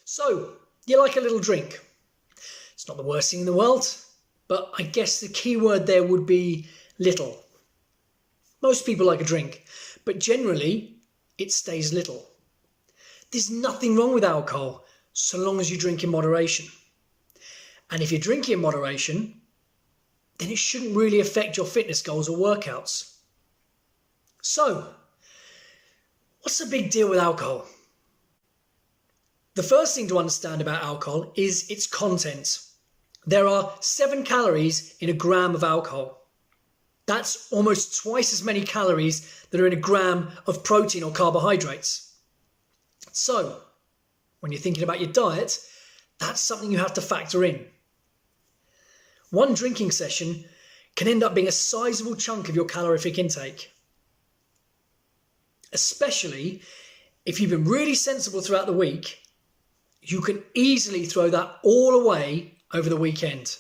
So, you like a little drink. It's not the worst thing in the world, but I guess the key word there would be little. Most people like a drink, but generally it stays little. There's nothing wrong with alcohol so long as you drink in moderation. And if you're drinking in moderation, then it shouldn't really affect your fitness goals or workouts. So, what's the big deal with alcohol? The first thing to understand about alcohol is its content. There are 7 calories in a gram of alcohol. That's almost twice as many calories that are in a gram of protein or carbohydrates. So, when you're thinking about your diet, that's something you have to factor in. One drinking session can end up being a sizable chunk of your calorific intake. Especially if you've been really sensible throughout the week, you can easily throw that all away over the weekend.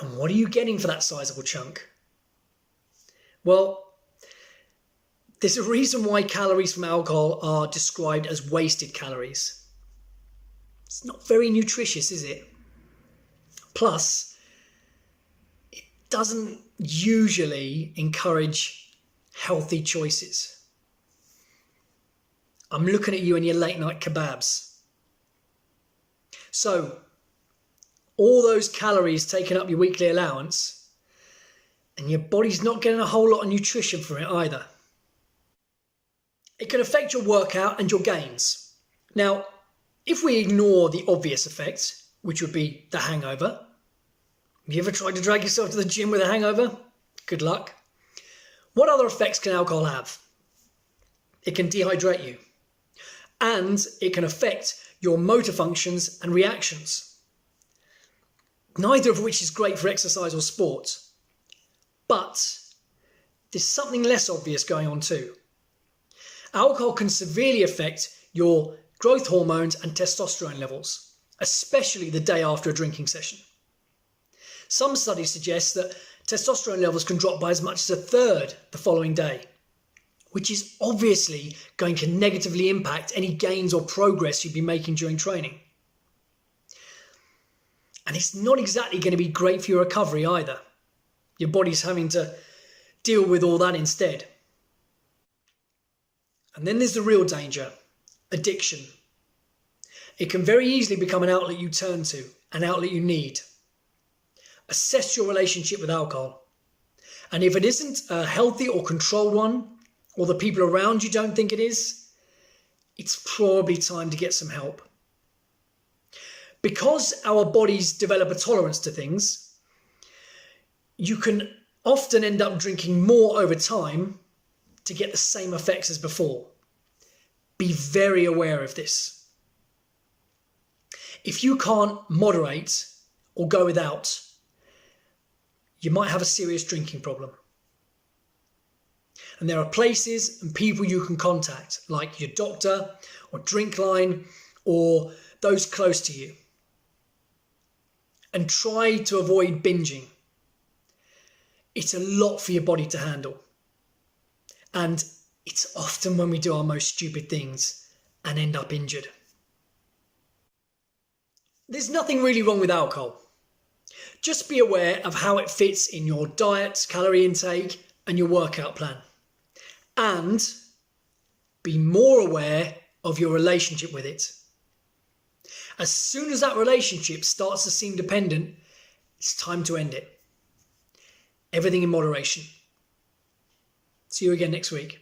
And what are you getting for that sizable chunk? Well, there's a reason why calories from alcohol are described as wasted calories. It's not very nutritious, is it? Plus, it doesn't usually encourage healthy choices. I'm looking at you and your late night kebabs. So, all those calories taking up your weekly allowance, and your body's not getting a whole lot of nutrition from it either. It can affect your workout and your gains. Now, if we ignore the obvious effect, which would be the hangover. Have you ever tried to drag yourself to the gym with a hangover? Good luck. What other effects can alcohol have? It can dehydrate you. And it can affect your motor functions and reactions. Neither of which is great for exercise or sport. But there's something less obvious going on too. Alcohol can severely affect your growth hormones and testosterone levels, especially the day after a drinking session. Some studies suggest that testosterone levels can drop by as much as a third the following day, which is obviously going to negatively impact any gains or progress you'd be making during training. And it's not exactly going to be great for your recovery either. Your body's having to deal with all that instead. And then there's the real danger, addiction. It can very easily become an outlet you turn to, an outlet you need. Assess your relationship with alcohol. And if it isn't a healthy or controlled one, or the people around you don't think it is, it's probably time to get some help. Because our bodies develop a tolerance to things, you can often end up drinking more over time to get the same effects as before. Be very aware of this. If you can't moderate or go without, you might have a serious drinking problem. And there are places and people you can contact, like your doctor or Drinkline or those close to you. And try to avoid binging. It's a lot for your body to handle. And it's often when we do our most stupid things and end up injured. There's nothing really wrong with alcohol. Just be aware of how it fits in your diet, calorie intake, and your workout plan. And be more aware of your relationship with it. As soon as that relationship starts to seem dependent, it's time to end it. Everything in moderation. See you again next week.